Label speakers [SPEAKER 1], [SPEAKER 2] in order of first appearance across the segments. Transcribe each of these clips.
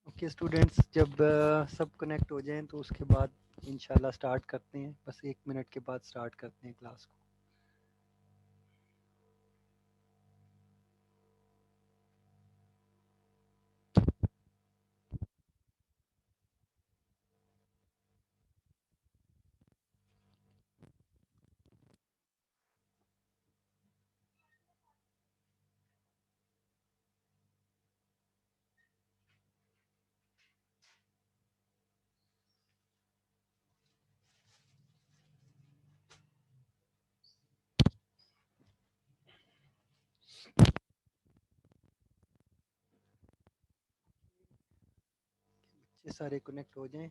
[SPEAKER 1] Okay students, जब सब connect हो जाएं तो उसके बाद इंशाल्लाह स्टार्ट करते हैं। बस 1 मिनट के बाद स्टार्ट करते हैं क्लास को। ये सारे कनेक्ट हो जाएं।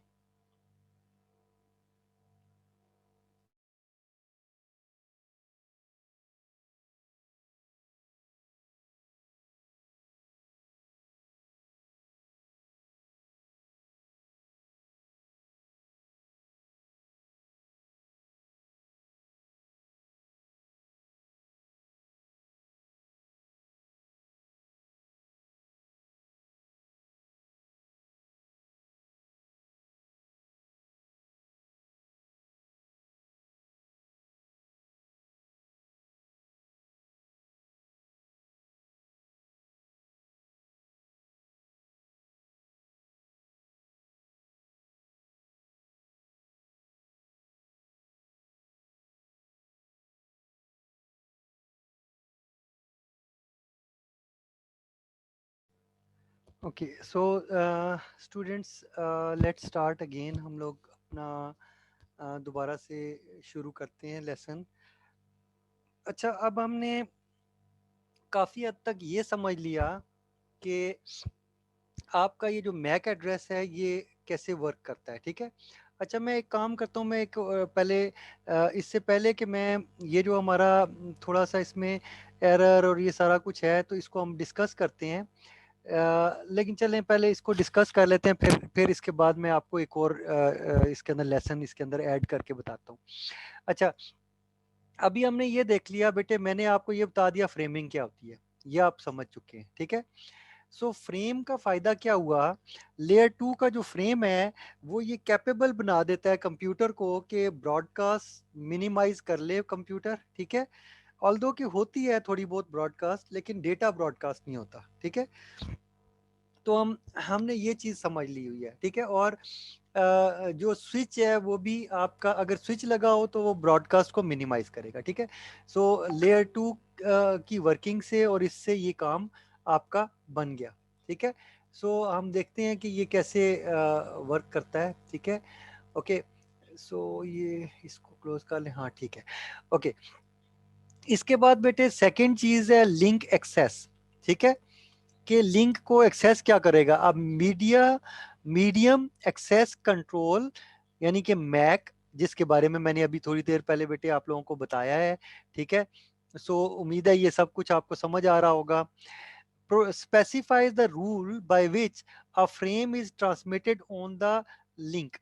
[SPEAKER 1] Okay so students, let's start again. हम लोग अपना दोबारा से शुरू करते हैं लेसन। अच्छा, अब हमने काफ़ी हद तक ये समझ लिया कि आपका ये जो मैक एड्रेस है ये कैसे वर्क करता है, ठीक है। अच्छा, मैं एक काम करता हूँ। मैं एक पहले इससे पहले कि मैं ये जो हमारा थोड़ा सा इसमें एरर और ये सारा कुछ है तो इसको हम डिस्कस करते हैं। लेकिन चलें पहले इसको डिस्कस कर लेते हैं, फिर इसके बाद मैं आपको एक और इसके अंदर लेसन इसके अंदर ऐड करके बताता हूँ। अच्छा, अभी हमने ये देख लिया बेटे, मैंने आपको ये बता दिया फ्रेमिंग क्या होती है, ये आप समझ चुके हैं, ठीक है। सो फ्रेम का फायदा क्या हुआ? लेयर 2 का जो फ्रेम है वो ये कैपेबल बना देता है कंप्यूटर को कि ब्रॉडकास्ट मिनिमाइज कर ले कंप्यूटर, ठीक है। ऑल्दो कि होती है थोड़ी बहुत ब्रॉडकास्ट, लेकिन डेटा ब्रॉडकास्ट नहीं होता, ठीक है। तो हमने ये चीज़ समझ ली हुई है, ठीक है। और जो स्विच है वो भी आपका अगर स्विच लगा हो तो वो ब्रॉडकास्ट को मिनिमाइज करेगा, ठीक है। सो लेयर 2 की वर्किंग से और इससे ये काम आपका बन गया, ठीक है। सो हम देखते हैं कि ये कैसे वर्क करता है, ठीक है। ओके, सो ये इसको क्लोज कर लें, हाँ ठीक है। ओके, इसके बाद बेटे सेकंड चीज़ है लिंक एक्सेस, ठीक है। कि लिंक को एक्सेस क्या करेगा? अब मीडियम एक्सेस कंट्रोल यानी कि मैक, जिसके बारे में मैंने अभी थोड़ी देर पहले बेटे आप लोगों को बताया है, ठीक है। सो उम्मीद है ये सब कुछ आपको समझ आ रहा होगा। Specifies the rule by which a frame is transmitted on the link.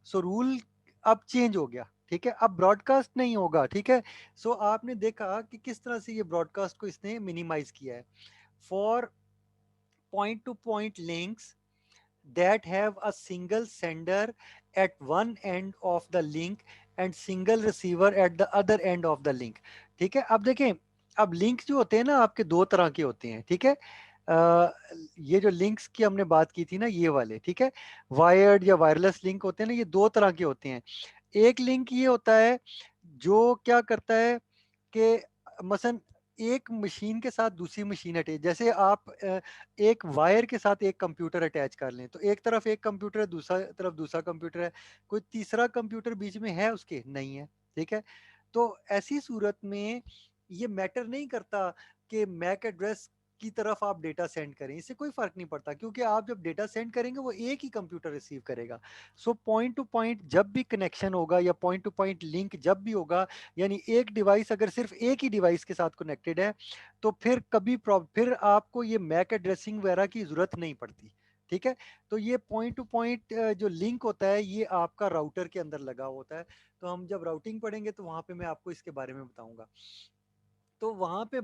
[SPEAKER 1] So rule अब चेंज हो गया, ठीक है। अब ब्रॉडकास्ट नहीं होगा, ठीक है। सो आपने देखा कि किस तरह से ये ब्रॉडकास्ट को इसने मिनिमाइज किया है। For point to point links that have a single sender at one end of the link and single receiver at the other end of the link, ठीक है। अब देखें, अब लिंक जो होते हैं ना आपके दो तरह के होते हैं, ठीक है। ये जो लिंक्स की हमने बात की थी ना ये वाले, ठीक है, वायर्ड या वायरलेस लिंक होते हैं ना, ये दो तरह के होते हैं। एक लिंक ये होता है जो क्या करता है कि मसलन एक मशीन के साथ दूसरी मशीन अटैच, जैसे आप एक वायर के साथ एक कंप्यूटर अटैच कर लें, तो एक तरफ एक कंप्यूटर है, दूसरा तरफ दूसरा कंप्यूटर है, कोई तीसरा कंप्यूटर बीच में है उसके नहीं है, ठीक है। तो ऐसी सूरत में ये मैटर नहीं करता कि मैक एड्रेस की तरफ आप डेटा सेंड करें, इससे कोई फर्क नहीं पड़ता, क्योंकि आप जब डेटा सेंड करेंगे वो एक ही कंप्यूटर रिसीव करेगा। सो पॉइंट टू पॉइंट जब भी कनेक्शन होगा या पॉइंट टू पॉइंट लिंक जब भी होगा, यानी एक डिवाइस अगर सिर्फ एक ही डिवाइस के साथ कनेक्टेड है, तो फिर फिर आपको ये मैक एड्रेसिंग वगैरह की जरूरत नहीं पड़ती, ठीक है। तो ये पॉइंट टू पॉइंट जो लिंक होता है ये आपका राउटर के अंदर लगा होता है। तो हम जब राउटिंग पढ़ेंगे तो वहां पे मैं आपको इसके बारे में बताऊंगा। तो वहां पे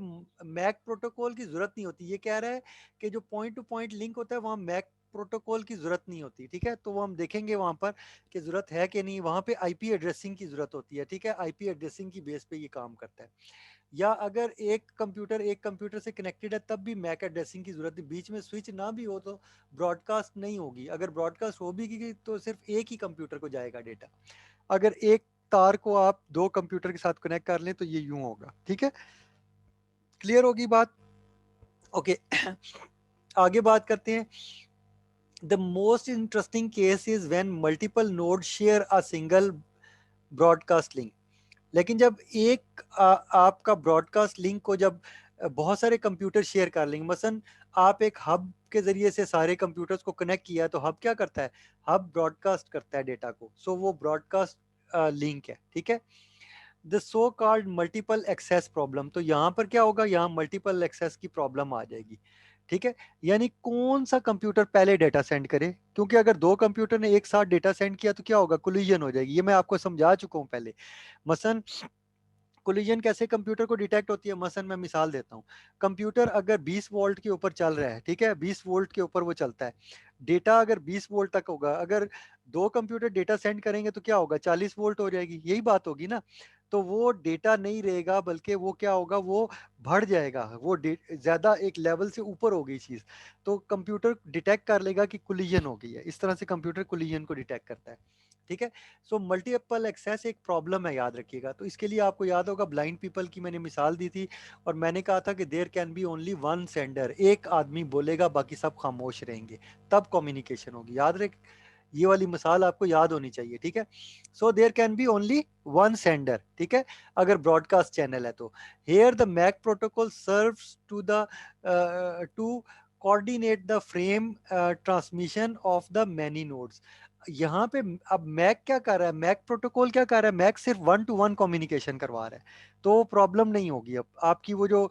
[SPEAKER 1] मैक प्रोटोकॉल की जरूरत नहीं होती, ये कह रहा है कि जो पॉइंट टू पॉइंट लिंक होता है वहां मैक प्रोटोकॉल की जरूरत नहीं होती, ठीक है। तो वो हम देखेंगे वहां पर कि जरूरत है कि नहीं, वहां पे आईपी एड्रेसिंग की जरूरत होती है, ठीक है। आईपी एड्रेसिंग की बेस पे ये काम करता है। या अगर एक कंप्यूटर से कनेक्टेड है तब भी मैक एड्रेसिंग की जरूरत है, बीच में स्विच ना भी हो तो ब्रॉडकास्ट नहीं होगी, अगर ब्रॉडकास्ट हो भी तो सिर्फ एक ही कंप्यूटर को जाएगा डेटा। अगर एक तार को आप दो कंप्यूटर के साथ कनेक्ट कर लें तो ये यूं होगा, ठीक है। क्लियर होगी बात? ओके। आगे बात करते हैं। The most interesting case is when multiple node share a single broadcast link. लेकिन जब आपका ब्रॉडकास्ट लिंक को जब बहुत सारे कंप्यूटर शेयर कर लेंगे, मसलन आप एक हब के जरिए से सारे कंप्यूटर्स को कनेक्ट किया, तो हब क्या करता है, हब ब्रॉडकास्ट करता है डेटा को, सो वो ब्रॉडकास्ट लिंक है, ठीक है। The so called multiple access problem, तो यहाँ पर क्या होगा, यहाँ मल्टीपल एक्सेस की प्रॉब्लम आ जाएगी, ठीक है। यानी कौन सा कंप्यूटर पहले डेटा सेंड करे, क्योंकि अगर दो कंप्यूटर ने एक साथ डेटा सेंड किया तो क्या होगा, कोलिजन हो जाएगी। ये मैं आपको समझा चुका हूँ पहले। मसलन कोलिजन कैसे कंप्यूटर को डिटेक्ट होती है, मसलन मैं मिसाल देता हूँ। कंप्यूटर अगर 20 वोल्ट के ऊपर चल रहा है, ठीक है, 20 वोल्ट के ऊपर वो चलता है, डेटा अगर 20 वोल्ट तक होगा, अगर दो कंप्यूटर डेटा सेंड करेंगे तो क्या होगा, 40 वोल्ट हो जाएगी, यही बात होगी ना। तो वो डेटा नहीं रहेगा, बल्कि वो क्या होगा, वो बढ़ जाएगा, वो ज्यादा एक लेवल से ऊपर हो गई चीज। तो कंप्यूटर डिटेक्ट कर लेगा कि कोलिजन हो गई है, इस तरह से कंप्यूटर कोलिजन को डिटेक्ट करता है, ठीक है। सो मल्टीपल एक्सेस एक प्रॉब्लम है, याद रखिएगा। तो इसके लिए आपको याद होगा ब्लाइंड पीपल की मैंने मिसाल दी थी, और मैंने कहा था कि there can be only one sender, एक आदमी बोलेगा बाकी सब खामोश रहेंगे, तब कम्युनिकेशन होगी, याद रख। ये वाली मिसाल आपको याद होनी चाहिए, ठीक है। So there can be only one sender, ठीक है, अगर ब्रॉडकास्ट चैनल है तो। Here the MAC protocol serves to coordinate the frame transmission of the many nodes. यहाँ पे अब मैक क्या कर रहा है, मैक प्रोटोकॉल क्या कर रहा है, मैक सिर्फ वन टू वन कम्युनिकेशन करवा रहा है, तो प्रॉब्लम नहीं होगी अब आपकी। वो जो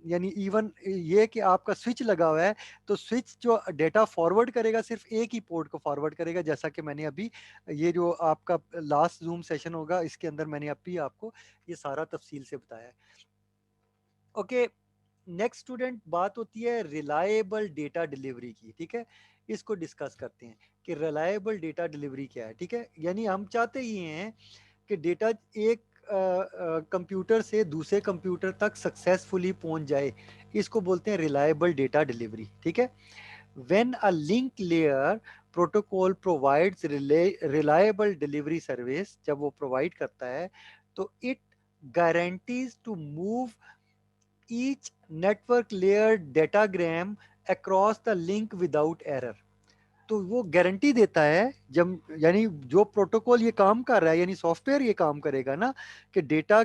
[SPEAKER 1] यानी इवन ये कि आपका स्विच लगा हुआ है, तो स्विच जो डेटा फॉरवर्ड करेगा सिर्फ एक ही पोर्ट को फॉरवर्ड करेगा, जैसा कि मैंने अभी ये जो आपका लास्ट जूम सेशन होगा इसके अंदर मैंने अभी आपको ये सारा तफसील से बताया है। ओके। नेक्स्ट स्टूडेंट, बात होती है रिलायबल डेटा डिलीवरी की, ठीक है। इसको डिस्कस करते हैं कि रिलायबल डेटा डिलीवरी क्या है, ठीक है। यानी हम चाहते ही हैं कि डेटा एक कंप्यूटर से दूसरे कंप्यूटर तक सक्सेसफुली पहुंच जाए, इसको बोलते हैं रिलायबल डेटा डिलीवरी, ठीक है। When a link layer protocol provides reliable delivery service, जब वो प्रोवाइड करता है तो it guarantees to move each network layer datagram across the link without error। तो वो गारंटी देता है, जब यानी जो प्रोटोकॉल ये काम कर रहा है, यानी सॉफ्टवेयर ये काम करेगा ना, कि डेटा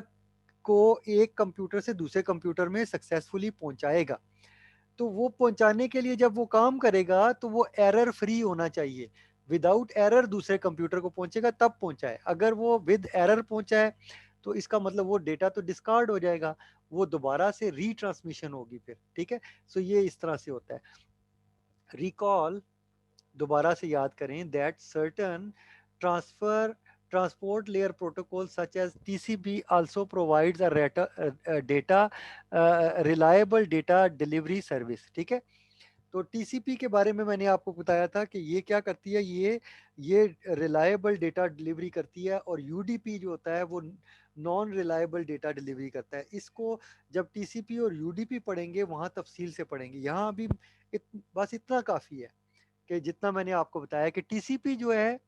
[SPEAKER 1] को एक कंप्यूटर से दूसरे कंप्यूटर में सक्सेसफुली पहुंचाएगा। तो वो पहुंचाने के लिए जब वो काम करेगा तो वो एरर फ्री होना चाहिए, विदाउट एरर दूसरे कंप्यूटर को पहुंचेगा तब पहुंचाए। अगर वो विद एरर पहुंचा है तो इसका मतलब वो डेटा तो डिस्कार्ड हो जाएगा, वो दोबारा से रीट्रांसमिशन होगी फिर, ठीक है। सो ये इस तरह से होता है। रिकॉल, दोबारा से याद करें, that certain transfer transport layer protocol such as TCP also provides a data reliable data delivery service, ठीक है। तो टीसीपी के बारे में मैंने आपको बताया था कि ये क्या करती है, ये रिलायबल डेटा डिलीवरी करती है, और यूडीपी जो होता है वो नॉन रिलायबल डेटा डिलीवरी करता है। इसको जब टीसीपी और यूडीपी पढ़ेंगे वहां तफसील से पढ़ेंगे, यहाँ अभी बस इतना काफ़ी है कि जितना मैंने आपको बताया कि टीसीपी जो है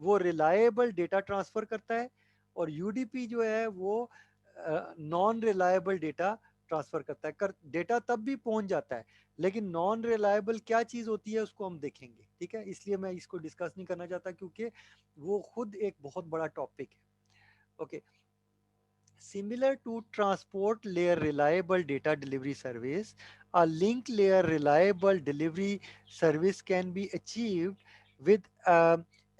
[SPEAKER 1] वो रिलायबल डेटा ट्रांसफ़र करता है, और यूडीपी जो है वो नॉन रिलायबल डेटा ट्रांसफ़र करता है। डेटा तब भी पहुंच जाता है, लेकिन नॉन रिलायबल क्या चीज़ होती है उसको हम देखेंगे, ठीक है। इसलिए मैं इसको डिस्कस नहीं करना चाहता, क्योंकि वो खुद एक बहुत बड़ा टॉपिक है। Okay, similar to transport layer reliable data delivery service, a link layer reliable delivery service can be achieved with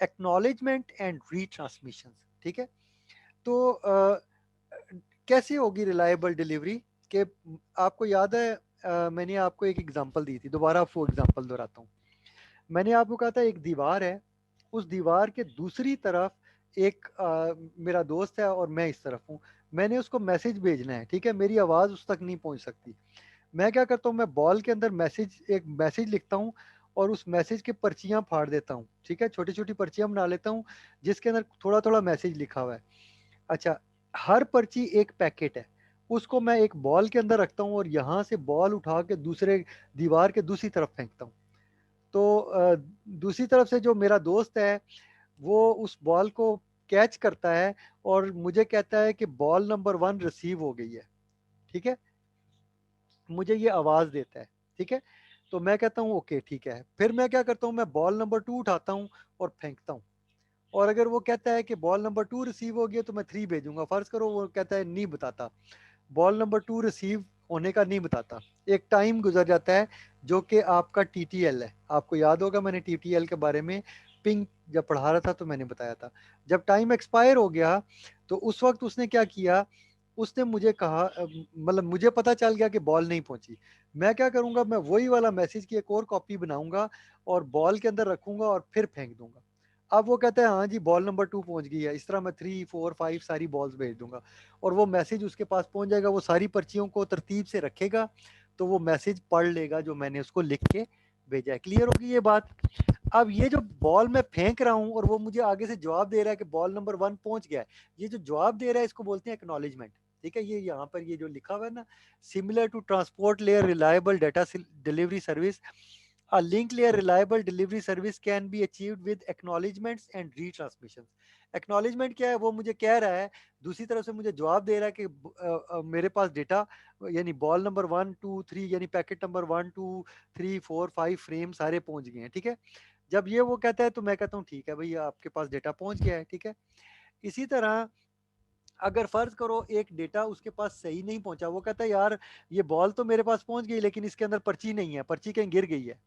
[SPEAKER 1] acknowledgement and retransmissions, ठीक है। तो कैसे होगी रिलायबल डिलीवरी के, आपको याद है मैंने आपको एक एग्जांपल दी थी, दोबारा आपको एग्जांपल दोहराता हूँ। मैंने आपको कहा था एक दीवार है, उस दीवार के दूसरी तरफ एक मेरा दोस्त है और मैं इस तरफ हूँ। मैंने उसको मैसेज भेजना है, ठीक है, मेरी आवाज़ उस तक नहीं पहुँच सकती। मैं क्या करता हूँ, मैं बॉल के अंदर एक मैसेज लिखता हूँ, और उस मैसेज के पर्चियाँ फाड़ देता हूँ, ठीक है, छोटी छोटी पर्चियाँ बना लेता हूँ जिसके अंदर थोड़ा थोड़ा मैसेज लिखा हुआ है। अच्छा, हर पर्ची एक पैकेट है, उसको मैं एक बॉल के अंदर रखता हूँ और यहाँ से बॉल उठा के दूसरे दीवार के दूसरी तरफ फेंकता हूँ। तो दूसरी तरफ से जो मेरा दोस्त है वो उस बॉल को कैच करता है और मुझे कहता है कि बॉल नंबर 1 रिसीव हो गई है, ठीक है, मुझे ये आवाज़ देता है, ठीक है। तो मैं कहता हूँ ओके ठीक है, फिर मैं क्या करता हूँ, मैं बॉल नंबर 2 उठाता हूँ और फेंकता हूँ। और अगर वो कहता है कि बॉल नंबर 2 रिसीव हो गया तो मैं 3 भेजूंगा। फर्ज करो वो कहता है नहीं बताता, बॉल नंबर 2 रिसीव होने का नहीं बताता, एक टाइम गुजर जाता है जो कि आपका टीटीएल है। आपको याद होगा मैंने टीटीएल के बारे में पिंग जब पढ़ा रहा था तो मैंने बताया था। जब टाइम एक्सपायर हो गया तो उस वक्त उसने क्या किया, उसने मुझे कहा मतलब मुझे पता चल गया कि बॉल नहीं पहुंची। मैं क्या करूंगा, मैं वही वाला मैसेज की एक और कॉपी बनाऊंगा और बॉल के अंदर रखूंगा और फिर फेंक दूंगा। अब वो कहता है हाँ जी बॉल नंबर 2 पहुंच गई है, इस तरह मैं 3 4 5 सारी बॉल्स भेज दूंगा और वो मैसेज उसके पास पहुंच जाएगा। वो सारी पर्चियों को तरतीब से रखेगा तो वो मैसेज पढ़ लेगा जो मैंने उसको लिख के भेजा है। क्लियर होगी ये बात। अब ये जो बॉल मैं फेंक रहा हूँ और वो मुझे आगे से जवाब दे रहा है कि बॉल नंबर 1 पहुंच गया है, ये जो जवाब दे रहा है इसको बोलते हैं एक्नॉलेजमेंट, ठीक है। ये यहाँ पर ये जो लिखा हुआ है ना, similar to transport layer reliable data delivery service, a link layer reliable delivery service can be achieved with acknowledgements and retransmissions। acknowledgement क्या है, वो मुझे कह रहा है, दूसरी तरफ से मुझे जवाब दे रहा है कि मेरे पास डेटा यानी बॉल नंबर 1 2 3 यानी पैकेट नंबर 1 2 3 4 5 फ्रेम सारे पहुंच गए हैं, ठीक है। जब ये वो कहता है तो मैं कहता हूँ ठीक है भैया आपके पास डेटा पहुंच गया है, ठीक है। इसी तरह अगर फर्ज करो एक डेटा उसके पास सही नहीं पहुंचा, वो कहता है यार ये बॉल तो मेरे पास पहुंच गई लेकिन इसके अंदर पर्ची नहीं है, पर्ची कहीं गिर गई है।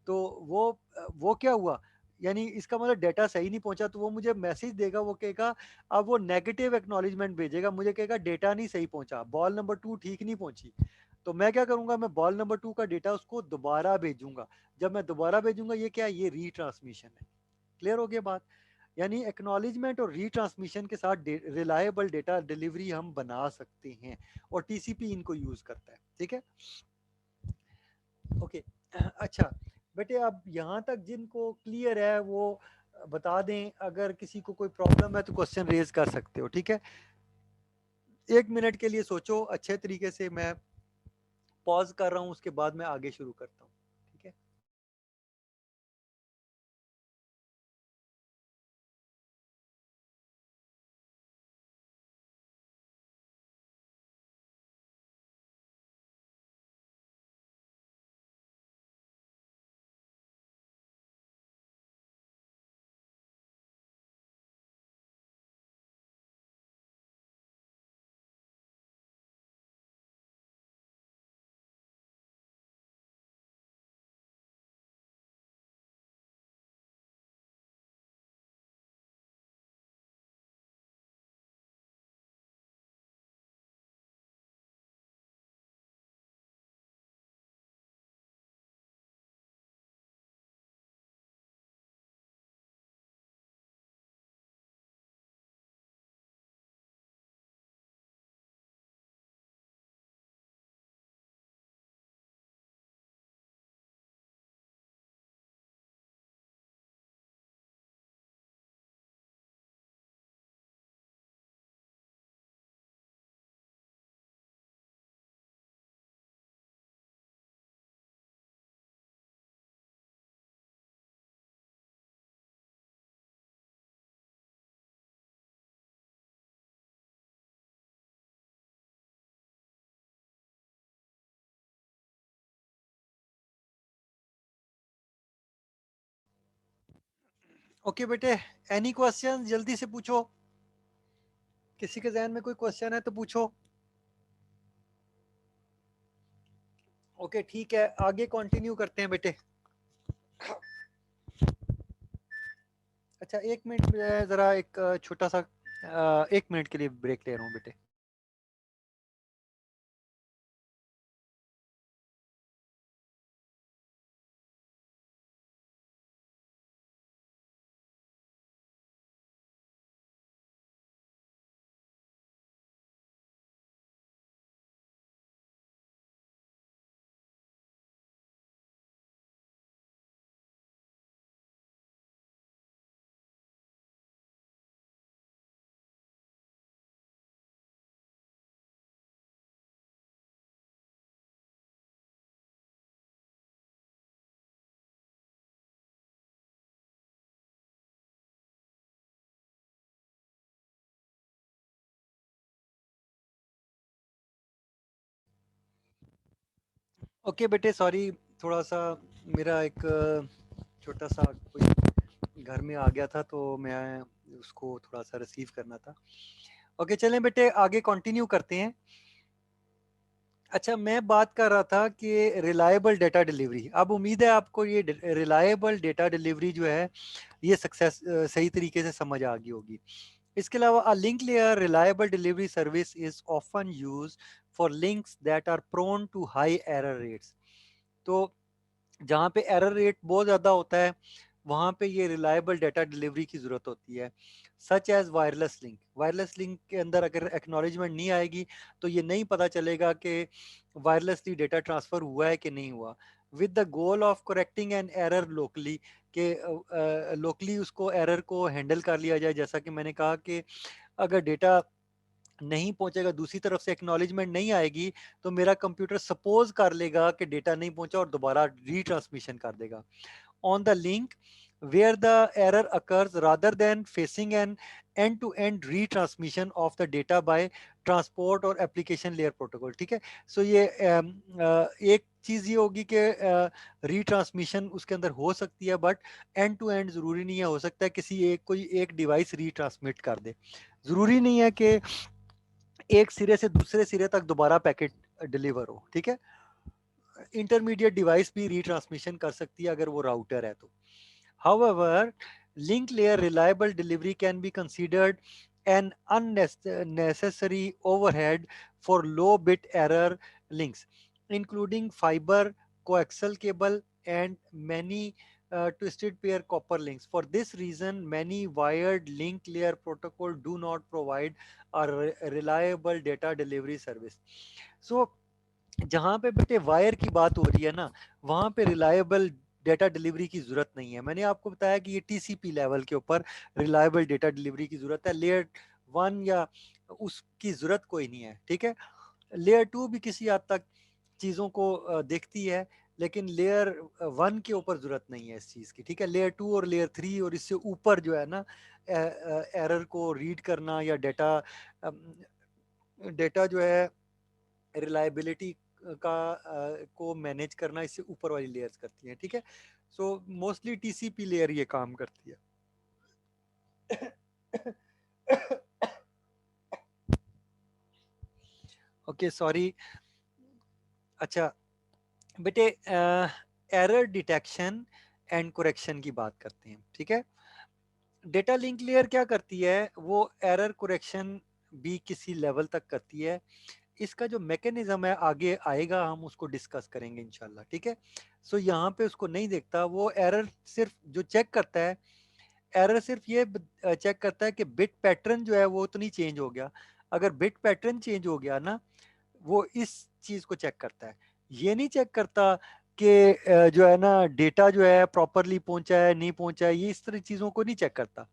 [SPEAKER 1] तो वो क्या हुआ, यानी इसका मतलब डेटा सही नहीं पहुंचा, तो वो मुझे मैसेज देगा, वो कहेगा, अब वो नेगेटिव एक्नॉलेजमेंट भेजेगा, मुझे कहेगा डेटा नहीं सही पहुंचा, बॉल नंबर 2 ठीक नहीं पहुंची। तो मैं क्या करूंगा, मैं बॉल नंबर 2 का डेटा उसको दोबारा भेजूंगा। जब मैं दोबारा भेजूंगा ये क्या है, ये रीट्रांसमिशन है। क्लियर हो गया बात। यानी एक्नॉलेजमेंट और रीट्रांसमिशन के साथ रिलायबल डेटा डिलीवरी हम बना सकते हैं और टीसीपी इनको यूज करता है, ठीक है। ओके अच्छा बेटे, अब यहाँ तक जिनको क्लियर है वो बता दें, अगर किसी को कोई प्रॉब्लम है तो क्वेश्चन रेज कर सकते हो, ठीक है। 1 मिनट के लिए सोचो अच्छे तरीके से, मैं पॉज कर रहा हूँ उसके बाद मैं आगे शुरू करता हूँ, ठीक है। ओके बेटे, एनी क्वेश्चन जल्दी से पूछो, किसी के जहन में कोई क्वेश्चन है तो पूछो। ओके ठीक है, आगे कंटिन्यू करते हैं बेटे। अच्छा एक मिनट, जरा एक छोटा सा 1 मिनट के लिए ब्रेक ले रहा हूँ बेटे। ओके बेटे सॉरी, थोड़ा सा मेरा एक छोटा सा कोई घर में आ गया था तो मैं उसको थोड़ा सा रिसीव करना था। ओके चलें बेटे, आगे कंटिन्यू करते हैं। अच्छा मैं बात कर रहा था कि रिलायबल डेटा डिलीवरी, अब उम्मीद है आपको ये रिलायबल डेटा डिलीवरी जो है ये सक्सेस सही तरीके से समझ आ गई होगी। इसके अलावा a link layer reliable delivery service is often use for links that are prone to high error rates. तो जहाँ पे एरर रेट बहुत ज़्यादा होता है वहाँ पे ये रिलायबल डेटा डिलीवरी की ज़रूरत होती है। सच एज वायरलेस लिंक के अंदर अगर एक्नॉलेजमेंट नहीं आएगी तो ये नहीं पता चलेगा कि वायरलेसली डेटा ट्रांसफ़र हुआ है कि नहीं हुआ। With the goal of correcting an error locally, के लोकली उसको एरर को हैंडल कर लिया जाए। जैसा कि मैंने कहा कि अगर डेटा नहीं पहुंचेगा, दूसरी तरफ से एक्नॉलेजमेंट नहीं आएगी, तो मेरा कंप्यूटर सपोज कर लेगा कि डेटा नहीं पहुंचा और दोबारा रीट्रांसमिशन कर देगा on the link where the error occurs rather than facing an end-to-end retransmission of the data by transport और application layer protocol। ठीक है, सो ये एक चीज ये होगी कि रीट्रांसमिशन उसके अंदर हो सकती है, बट एंड टू एंड जरूरी नहीं है, हो सकता है किसी एक कोई एक डिवाइस रीट्रांसमिट कर दे, जरूरी नहीं है कि एक सिरे से दूसरे सिरे तक दोबारा पैकेट डिलीवर हो। ठीक है, इंटरमीडिएट डिवाइस भी रीट्रांसमिशन कर सकती है अगर वो राउटर है तो। However, link layer reliable delivery can be considered an unnecessary overhead for low bit error links, including fiber, coaxial cable, and many twisted pair copper links. For this reason, many wired link layer protocol do not provide a reliable data delivery service. So, जहाँ पे बेटे wire की बात हो रही है ना, वहाँ पे रिलायबल डेटा डिलीवरी की जरूरत नहीं है। मैंने आपको बताया कि ये टीसीपी लेवल के ऊपर रिलायबल डेटा डिलीवरी की जरूरत है, लेयर 1 या उसकी जरूरत कोई नहीं है। ठीक है, लेयर 2 भी किसी हद तक चीज़ों को देखती है, लेकिन लेयर 1 के ऊपर जरूरत नहीं है इस चीज़ की। ठीक है, लेयर 2 और लेयर 3 और इससे ऊपर जो है ना, एरर को रीड करना या डेटा डेटा जो है रिलायबिलिटी का को मैनेज करना, इससे ऊपर वाली लेयर्स करती हैं। ठीक है, सो मोस्टली टीसीपी लेयर ये काम करती है। Okay sorry. अच्छा बेटे, एरर डिटेक्शन एंड करेक्शन की बात करते हैं। ठीक है, डेटा लिंक लेयर क्या करती है, वो एरर करेक्शन भी किसी लेवल तक करती है। इसका जो मैकेनिज्म है आगे आएगा, हम उसको डिस्कस करेंगे इंशाल्लाह। ठीक है, सो यहाँ पे उसको नहीं देखता, वो एरर सिर्फ जो चेक करता है, एरर सिर्फ ये चेक करता है कि बिट पैटर्न जो है वो तो नहीं चेंज हो गया। अगर बिट पैटर्न चेंज हो गया ना, वो इस चीज को चेक करता है। ये नहीं चेक करता कि जो है ना डेटा जो है प्रॉपरली पहुंचा है नहीं पहुंचा है, ये इस तरह चीजों को नहीं चेक करता।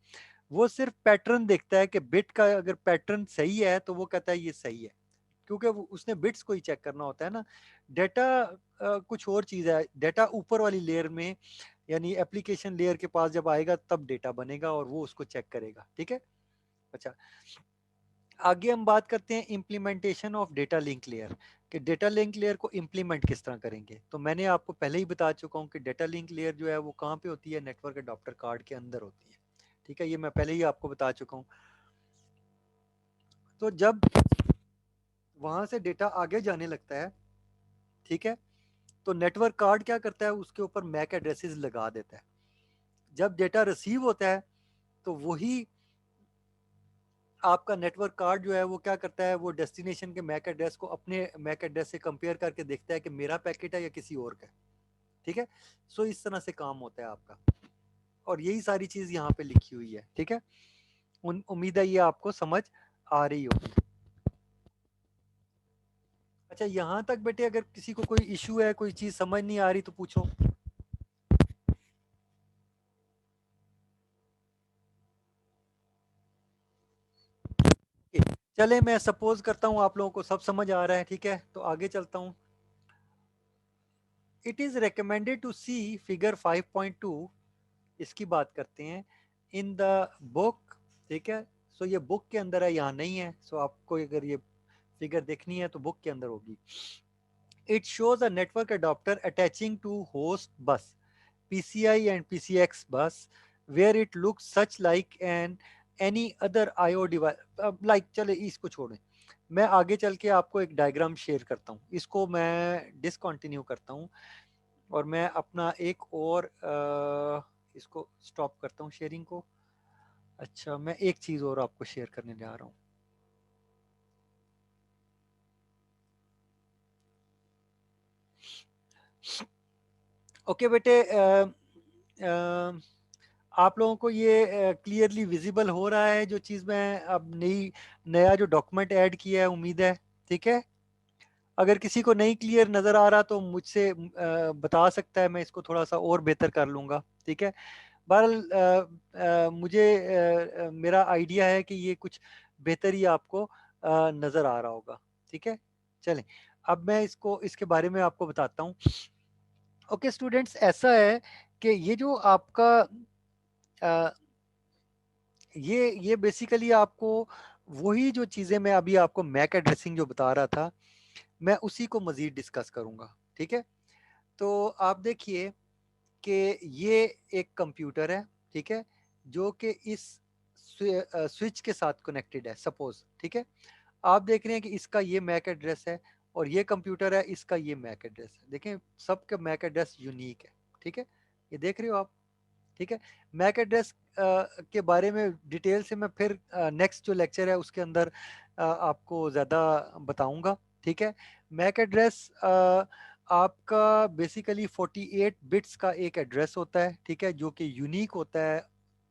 [SPEAKER 1] वो सिर्फ पैटर्न देखता है कि बिट का अगर पैटर्न सही है तो वो कहता है ये सही है, क्योंकि उसने बिट्स को ही चेक करना होता है ना। डेटा कुछ और चीज है, डेटा ऊपर वाली लेयर में यानी एप्लीकेशन लेयर के पास जब आएगा तब डेटा बनेगा और वो उसको चेक करेगा। ठीक है, अच्छा आगे हम बात करते हैं implementation of data link layer, कि डेटा लिंक लेयर को इम्प्लीमेंट किस तरह करेंगे। तो मैंने आपको पहले ही बता चुका हूँ कि डेटा लिंक लेयर जो है वो कहाँ पे होती है, नेटवर्क अडॉप्टर कार्ड के अंदर होती है। ठीक है, ये मैं पहले ही आपको बता चुका हूँ। तो जब वहां से डेटा आगे जाने लगता है, ठीक है, तो नेटवर्क कार्ड क्या करता है, उसके ऊपर मैक एड्रेसेस लगा देता है। जब डेटा रिसीव होता है तो वही आपका नेटवर्क कार्ड जो है वो क्या करता है, वो डेस्टिनेशन के मैक एड्रेस को अपने मैक एड्रेस से कंपेयर करके देखता है कि मेरा पैकेट है या किसी और का है। ठीक है, सो इस तरह से काम होता है आपका, और यही सारी चीज यहाँ पे लिखी हुई है। ठीक है, उम्मीद है ये आपको समझ आ रही होगी। अच्छा, यहाँ तक बेटे अगर किसी को कोई इशू है, कोई चीज समझ नहीं आ रही तो पूछो। चले, मैं सपोज करता हूँ आप लोगों को सब समझ आ रहा है, ठीक है, तो आगे चलता हूँ। It is recommended to see figure 5.2, इसकी बात करते हैं, इन द बुक। ठीक है, सो ये बुक के अंदर है, यहाँ नहीं है। सो आपको अगर ये फिगर देखनी है तो बुक के अंदर होगी। It shows a network adapter attaching to host bus PCI and PCX bus, where it looks such like an any other IO device. अब लाइक चले इसको छोड़ें, मैं आगे चल के आपको एक डायग्राम शेयर करता हूँ, इसको मैं डिसकंटिन्यू करता हूँ और मैं अपना एक और इसको स्टॉप करता हूँ शेयरिंग को। अच्छा, मैं एक चीज़ और आपको शेयर करने जा रहा हूँ। ओके बेटे, आप लोगों को ये क्लियरली विजिबल हो रहा है जो चीज़ मैं अब नया जो डॉक्यूमेंट ऐड किया है, उम्मीद है। ठीक है, अगर किसी को नहीं क्लियर नज़र आ रहा तो मुझसे बता सकता है, मैं इसको थोड़ा सा और बेहतर कर लूँगा। ठीक है, बहरहाल मुझे मेरा आइडिया है कि ये कुछ बेहतर ही आपको नज़र आ रहा होगा। ठीक है, चलें, अब मैं इसको इसके बारे में आपको बताता हूँ। ओके स्टूडेंट्स, ऐसा है कि ये जो आपका अ, ये बेसिकली आपको वही जो चीज़ें मैं अभी आपको मैक एड्रेसिंग जो बता रहा था, मैं उसी को मज़ीद डिस्कस करूँगा। ठीक है, तो आप देखिए कि ये एक कंप्यूटर है, ठीक है, जो कि इस स्विच के साथ कनेक्टेड है सपोज। ठीक है, आप देख रहे हैं कि इसका ये मैक एड्रेस है और ये कंप्यूटर है, इसका ये मैक एड्रेस है। देखें, सबका मैक एड्रेस यूनिक है। ठीक है, ये देख रहे हो आप। ठीक है, मैक एड्रेस के बारे में डिटेल से मैं फिर नेक्स्ट जो लेक्चर है उसके अंदर आपको ज़्यादा बताऊंगा। ठीक है, मैक एड्रेस आपका बेसिकली 48 बिट्स का एक एड्रेस होता है, ठीक है, जो कि यूनिक होता है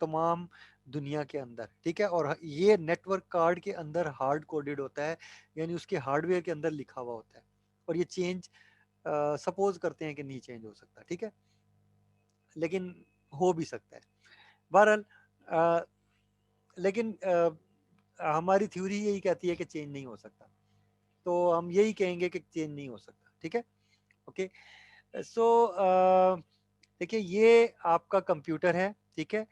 [SPEAKER 1] तमाम दुनिया के अंदर। ठीक है, और ये नेटवर्क कार्ड के अंदर हार्ड कोडेड होता है, यानी उसके हार्डवेयर के अंदर लिखा हुआ होता है, और ये चेंज सपोज करते हैं कि नहीं चेंज हो सकता। ठीक है, लेकिन हो भी सकता है। बहरहाल लेकिन हमारी थ्योरी यही कहती है कि चेंज नहीं हो सकता, तो हम यही कहेंगे कि चेंज नहीं हो सकता। ठीक है, ओके, सो देखिए ये आपका कंप्यूटर है, ठीक है,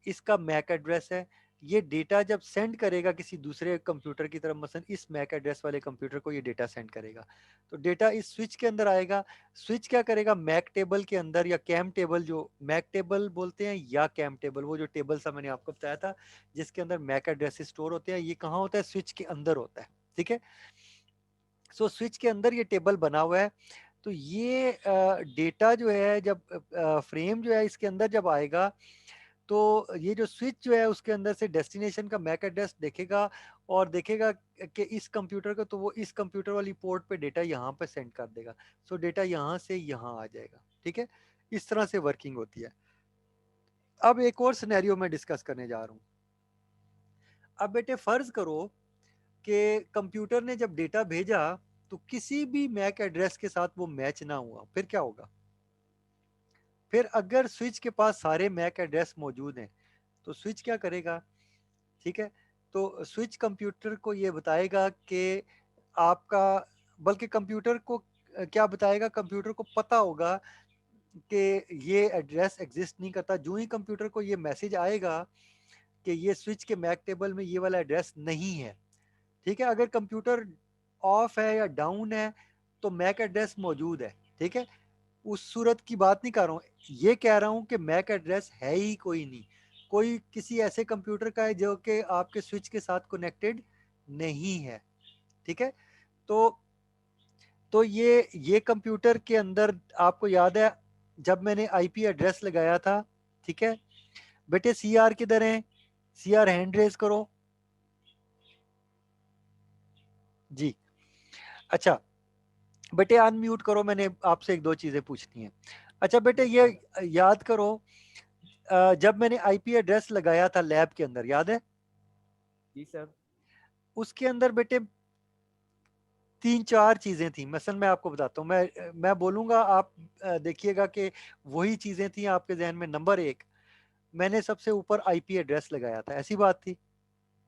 [SPEAKER 1] इसका मैक एड्रेस है। ये डेटा जब सेंड करेगा किसी दूसरे कंप्यूटर की तरफ, मसलन इस मैक एड्रेस वाले कंप्यूटर को ये डेटा सेंड करेगा, तो डेटा इस स्विच के अंदर आएगा। स्विच क्या करेगा, मैक टेबल के अंदर, या कैम टेबल, जो मैक टेबल बोलते हैं, या कैम टेबल, वो जो टेबल सा मैंने आपको बताया था जिसके अंदर मैक एड्रेस स्टोर होते हैं, ये कहाँ होता है, स्विच के अंदर होता है। ठीक है, सो स्विच के अंदर ये टेबल बना हुआ है। तो ये डेटा जो है, जब फ्रेम जो है इसके अंदर जब आएगा, तो ये जो स्विच जो है उसके अंदर से डेस्टिनेशन का मैक एड्रेस देखेगा, और देखेगा कि इस कंप्यूटर को, तो वो इस कंप्यूटर वाली पोर्ट पे डेटा यहाँ पे सेंड कर देगा। सो डेटा यहाँ से यहाँ आ जाएगा। ठीक है, इस तरह से वर्किंग होती है। अब एक और सिनेरियो में डिस्कस करने जा रहा हूँ। अब बेटे फर्ज करो कि कंप्यूटर ने जब डेटा भेजा तो किसी भी मैक एड्रेस के साथ वो मैच ना हुआ, फिर क्या होगा? फिर अगर स्विच के पास सारे मैक एड्रेस मौजूद हैं तो स्विच क्या करेगा? ठीक है, तो स्विच कंप्यूटर को ये बताएगा कि आपका, बल्कि कंप्यूटर को क्या बताएगा, कंप्यूटर को पता होगा कि ये एड्रेस एग्जिस्ट नहीं करता। जो ही कंप्यूटर को ये मैसेज आएगा कि ये स्विच के मैक टेबल में ये वाला एड्रेस नहीं है। ठीक है, अगर कंप्यूटर ऑफ है या डाउन है तो मैक एड्रेस मौजूद है। ठीक है, उस सूरत की बात नहीं कर रहा हूँ, ये कह रहा हूँ कि मैक एड्रेस है ही कोई नहीं, कोई किसी ऐसे कंप्यूटर का है जो कि आपके स्विच के साथ कनेक्टेड नहीं है, ठीक है। तो ये कंप्यूटर के अंदर आपको याद है जब मैंने आईपी एड्रेस लगाया था, ठीक है बेटे, सी आर किधर है, सी आर हैंड रेज करो जी। अच्छा बेटे अनम्यूट करो, मैंने आपसे एक दो चीजें पूछनी है। अच्छा बेटे ये याद करो, जब मैंने आईपी एड्रेस लगाया था लैब के अंदर, याद है?
[SPEAKER 2] जी सर।
[SPEAKER 1] उसके अंदर बेटे 3-4 चीजें थी, मसलन मैं आपको बताता हूँ, मैं बोलूंगा आप देखिएगा कि वही चीजें थी आपके जहन में। नंबर 1, मैंने सबसे ऊपर आईपी एड्रेस लगाया था, ऐसी बात थी।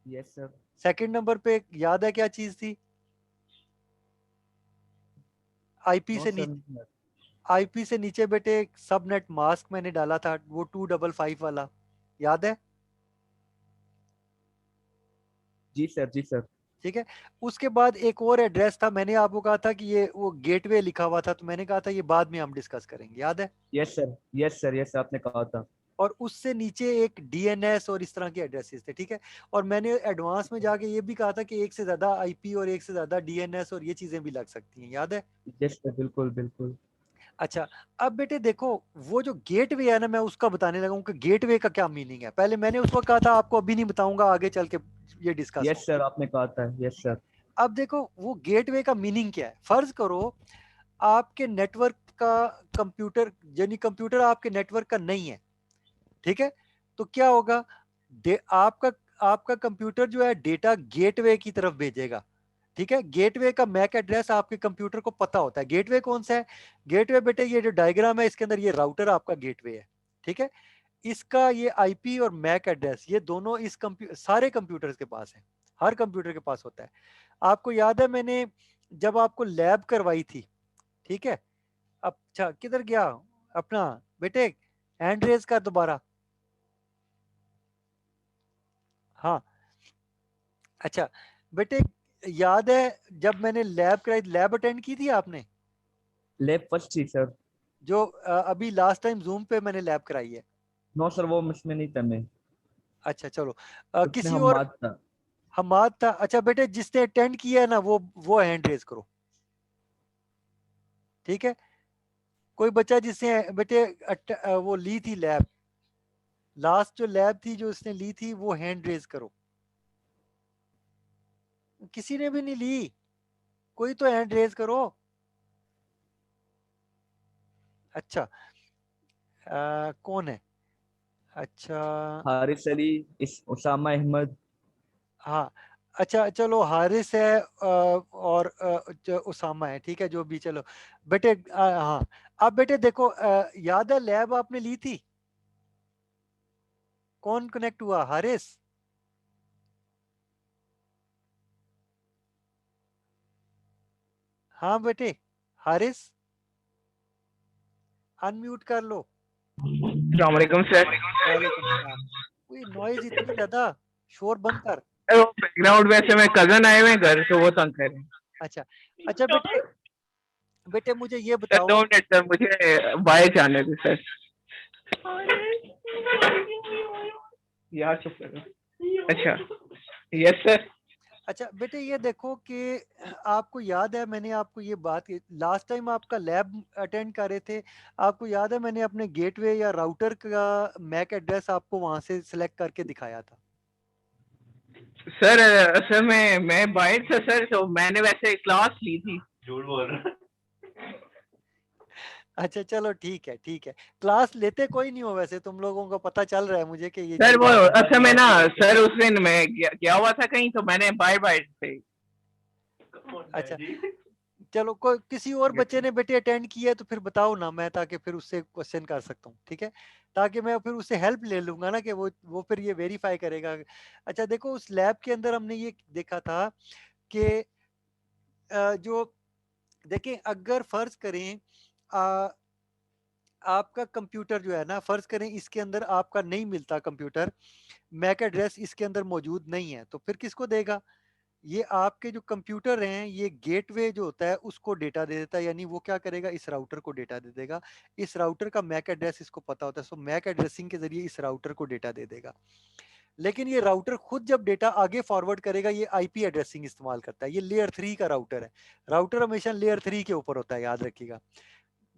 [SPEAKER 2] Yes sir.
[SPEAKER 1] सेकंड नंबर पे याद है क्या चीज थी? आईपी
[SPEAKER 2] नो
[SPEAKER 1] से
[SPEAKER 2] सर।
[SPEAKER 1] नीचे, आईपी से नीचे बेटे एक सबनेट मास्क मैंने डाला था, वो 255 वाला, याद है?
[SPEAKER 2] जी सर। जी सर।
[SPEAKER 1] ठीक है। उसके बाद एक और एड्रेस था, मैंने आपको कहा था कि ये वो गेटवे लिखा हुआ था, तो मैंने कहा था ये बाद में हम डिस्कस करेंगे, याद है?
[SPEAKER 2] Yes sir. Yes sir. Yes आपने कहा था।
[SPEAKER 1] और उससे नीचे एक डीएनएस और इस तरह के एड्रेसेस थे, ठीक है। और मैंने एडवांस में जाके ये भी कहा था कि एक से ज्यादा आईपी और एक से ज्यादा डीएनएस और ये चीजें भी लग सकती हैं, याद है?
[SPEAKER 2] Yes sir. बिल्कुल बिल्कुल।
[SPEAKER 1] अच्छा, अब बेटे देखो, वो जो गेटवे है ना, मैं उसका बताने लगा हूँ कि गेटवे का क्या मीनिंग है। पहले मैंने उस वक्त कहा था आपको अभी नहीं बताऊंगा, आगे चल के ये डिस्कस
[SPEAKER 2] यस सर
[SPEAKER 1] होगा।
[SPEAKER 2] आपने कहा था। यस
[SPEAKER 1] ठीक है।
[SPEAKER 2] सर।
[SPEAKER 1] अब देखो वो गेटवे का मीनिंग क्या है। फर्ज करो आपके नेटवर्क का कंप्यूटर, यानी कंप्यूटर आपके नेटवर्क का नहीं है, ठीक है। तो क्या होगा, आपका आपका कंप्यूटर जो है डेटा गेटवे की तरफ भेजेगा, ठीक है। गेटवे का मैक एड्रेस आपके कंप्यूटर को पता होता है। गेटवे कौन सा है? गेटवे बेटे ये जो डायग्राम है इसके अंदर, ये राउटर आपका गेटवे है, ठीक है। इसका ये आईपी और मैक एड्रेस ये दोनों इस सारे कंप्यूटर्स के पास है, हर कंप्यूटर के पास होता है। आपको याद है मैंने जब आपको लैब करवाई थी, ठीक है। अच्छा किधर गया अपना बेटे, हैंड रेज कर दोबारा। हाँ। अच्छा बेटे याद है जब मैंने लैब कराई, लैब अटेंड की थी आपने?
[SPEAKER 2] लैब फर्स्ट थी सर।
[SPEAKER 1] जो अभी लास्ट टाइम जूम पे मैंने लैब कराई है।
[SPEAKER 2] नो सर वो उसमें नहीं था मैं।
[SPEAKER 1] अच्छा चलो,
[SPEAKER 2] उसमें
[SPEAKER 1] किसी
[SPEAKER 2] हम
[SPEAKER 1] और,
[SPEAKER 2] बात था।
[SPEAKER 1] हमाद था। अच्छा बेटे जिसने अटेंड किया है ना वो हैंड रेज करो, ठीक है। कोई बच्चा जिसने बेटे वो ली थी लैब, लास्ट जो लैब थी जो उसने ली थी, वो हैंड रेज करो। किसी ने भी नहीं ली, कोई तो हैंड रेज करो। अच्छा कौन है? अच्छा
[SPEAKER 2] हारिस अली। इस उसामा अहमद।
[SPEAKER 1] हाँ, अच्छा चलो हारिस है और उसामा है, ठीक है, जो भी, चलो बेटे हाँ। अब बेटे देखो याद है लैब आपने ली थी, कौन कनेक्ट हुआ? हारिस? हाँ बेटे, हारिस अनम्यूट कर लो।
[SPEAKER 3] अस्सलाम वालेकुम सर।
[SPEAKER 1] वालेकुम सलाम। कोई नॉइज इतनी ज्यादा, शोर बंद कर।
[SPEAKER 3] बैकग्राउंड वैसे में कजन आए हुए हैं घर, तो वो तंग कर रहे हैं।
[SPEAKER 1] अच्छा अच्छा बेटे, बेटे मुझे ये
[SPEAKER 3] सर
[SPEAKER 1] बताओ।
[SPEAKER 3] 2 मिनट सर, मुझे बाहर जाने दे सर। यार चुप करो। अच्छा। Yes sir.
[SPEAKER 1] अच्छा बेटे ये देखो कि आपको याद है मैंने आपको ये बात, लास्ट टाइम आपका लैब अटेंड कर रहे थे, आपको याद है मैंने अपने गेटवे या राउटर का मैक एड्रेस आपको वहां से सिलेक्ट करके दिखाया था।
[SPEAKER 3] सर असल में मैं बाहर था सर, तो मैंने वैसे क्लास ली थी। झूठ बोल रहा।
[SPEAKER 1] अच्छा चलो ठीक है ठीक है, क्लास लेते कोई नहीं हो वैसे, तुम लोगों को पता चल रहा है मुझे कि ये
[SPEAKER 3] सर
[SPEAKER 1] चीज।
[SPEAKER 3] वो असल में ना सर, उस दिन मैं गया हुआ था कहीं, तो मैंने बाहर बाहर से।
[SPEAKER 1] अच्छा चलो, कोई किसी और बच्चे ने बेटे अटेंड किया है तो फिर बताओ ना, मैं ताकि फिर उससे क्वेश्चन कर सकता हूँ, ठीक है। ताकि मैं फिर उससे हेल्प ले लूंगा ना कि वो फिर ये वेरीफाई करेगा। अच्छा देखो उस लैब के अंदर हमने ये देखा था कि जो देखें, अगर फर्ज करें आपका कंप्यूटर जो है ना, फर्ज करें इसके अंदर आपका नहीं मिलता कंप्यूटर, मैक एड्रेस इसके अंदर मौजूद नहीं है, तो फिर किसको देगा? ये आपके जो कंप्यूटर हैं, ये गेटवे जो होता है उसको डेटा दे देता है, यानी वो क्या करेगा, इस राउटर को डेटा दे देगा। इस राउटर का मैक एड्रेस इसको पता होता है, सो मैक एड्रेसिंग के जरिए इस राउटर को डेटा दे देगा। लेकिन ये राउटर खुद जब डेटा आगे फॉरवर्ड करेगा, ये आईपी एड्रेसिंग इस्तेमाल करता है। ये लेयर 3 का राउटर है। राउटर हमेशा लेयर 3 के ऊपर होता है, याद रखिएगा।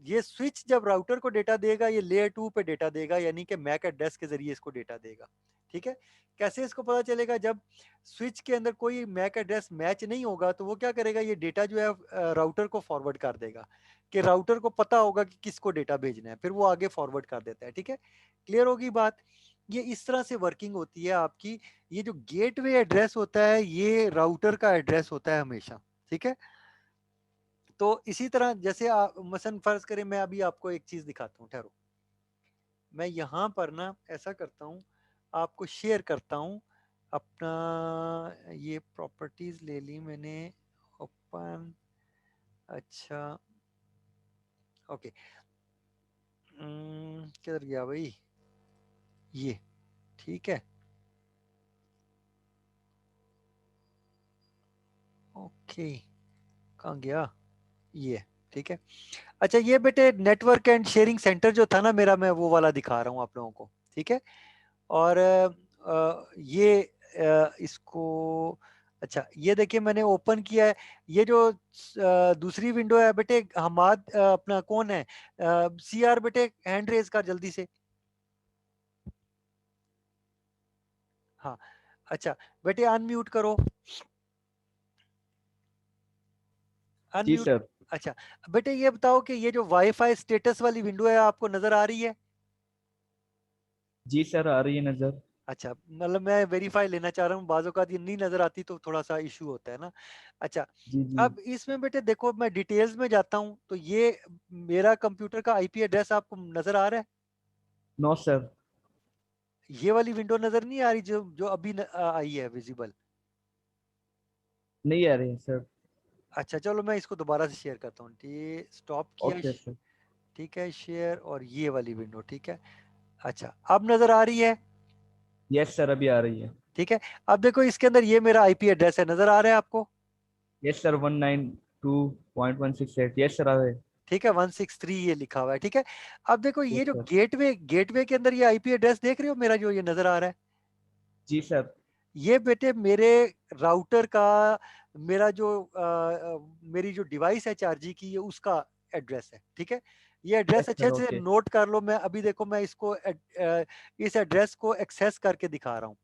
[SPEAKER 1] ये स्विच जब राउटर को डेटा देगा, ये लेयर 2 पे डेटा देगा, यानी कि मैक एड्रेस के जरिए इसको डेटा देगा। ठीक है। कैसे इसको पता चलेगा, जब स्विच के अंदर कोई मैक एड्रेस मैच नहीं होगा तो वो क्या करेगा, ये डेटा जो है राउटर को फॉरवर्ड कर देगा, कि राउटर को पता होगा कि किसको डेटा भेजना है, फिर वो आगे फॉरवर्ड कर देता है। ठीक है, क्लियर होगी बात। ये इस तरह से वर्किंग होती है आपकी। ये जो गेटवे एड्रेस होता है, ये राउटर का एड्रेस होता है हमेशा। ठीक है। तो इसी तरह जैसे मसलन फर्ज करें, मैं अभी आपको एक चीज दिखाता हूँ, ठहरो। मैं यहाँ पर ना ऐसा करता हूँ, आपको शेयर करता हूँ अपना, ये प्रॉपर्टीज ले ली मैंने, ओपन, अच्छा, ओके, किधर गया भाई ये, ठीक है, ओके, कहाँ गया ये, ठीक है। अच्छा, ये बेटे नेटवर्क एंड शेयरिंग सेंटर जो था ना मेरा, मैं वो वाला दिखा रहा हूँ आप लोगों को। ठीक है। और ये इसको, अच्छा ये देखिए मैंने ओपन किया है। ये जो दूसरी विंडो है बेटे, हमाद अपना कौन है, सी आर बेटे, हैंड रेज कर जल्दी से। हाँ, अच्छा बेटे अनम्यूट करो,
[SPEAKER 2] जी
[SPEAKER 1] अनम्यूट।
[SPEAKER 2] सर।
[SPEAKER 1] अच्छा बेटे ये बताओ कि ये जो वाईफाई स्टेटस वाली विंडो है आपको नजर आ रही है?
[SPEAKER 2] जी सर, आ रही है नजर।
[SPEAKER 1] अच्छा, मतलब मैं वेरीफाई लेना चाह रहा हूँ, बाज़ औक़ात ये नहीं नजर आती तो थोड़ा सा इशू होता है ना। अच्छा,
[SPEAKER 2] जी जी।
[SPEAKER 1] अब इसमें बेटे देखो, मैं डिटेल्स में जाता हूँ तो ये मेरा कंप्यूटर का आईपी एड्रेस आपको नजर आ रहा है?
[SPEAKER 2] No sir.
[SPEAKER 1] ये वाली विंडो नजर नहीं आ रही जो जो अभी आई है विजिबल?
[SPEAKER 2] नहीं आ रही है सर।
[SPEAKER 1] अच्छा चलो, मैं इसको दोबारा से शेयर करता हूँ, ये स्टॉप किया,
[SPEAKER 2] ओके सर।
[SPEAKER 1] ठीक है, शेयर, और ये वाली विंडो, ठीक है। अच्छा, अब नजर आ रही है?
[SPEAKER 2] यस सर, अभी आ रही है।
[SPEAKER 1] ठीक है। अब देखो इसके अंदर ये मेरा आईपी एड्रेस है, नजर आ रहा है आपको?
[SPEAKER 2] Yes sir, 192.168। यस सर, आ रहे।
[SPEAKER 1] ठीक है, 163 ये लिखा हुआ है। ठीक है। अब देखो ये
[SPEAKER 2] यस
[SPEAKER 1] जो
[SPEAKER 2] सर।
[SPEAKER 1] गेटवे गेटवे के अंदर ये आईपी एड्रेस देख रहे हो मेरा, जो ये नजर आ रहा है,
[SPEAKER 2] जी सर।
[SPEAKER 1] ये बेटे मेरे राउटर का, मेरा जो मेरी जो डिवाइस है 4G की, ये उसका एड्रेस है। ठीक है। ये एड्रेस
[SPEAKER 2] यस
[SPEAKER 1] अच्छे
[SPEAKER 2] सर।
[SPEAKER 1] से
[SPEAKER 2] ओके।
[SPEAKER 1] नोट कर लो। मैं अभी देखो, मैं इसको इस एड्रेस को एक्सेस करके दिखा रहा हूँ।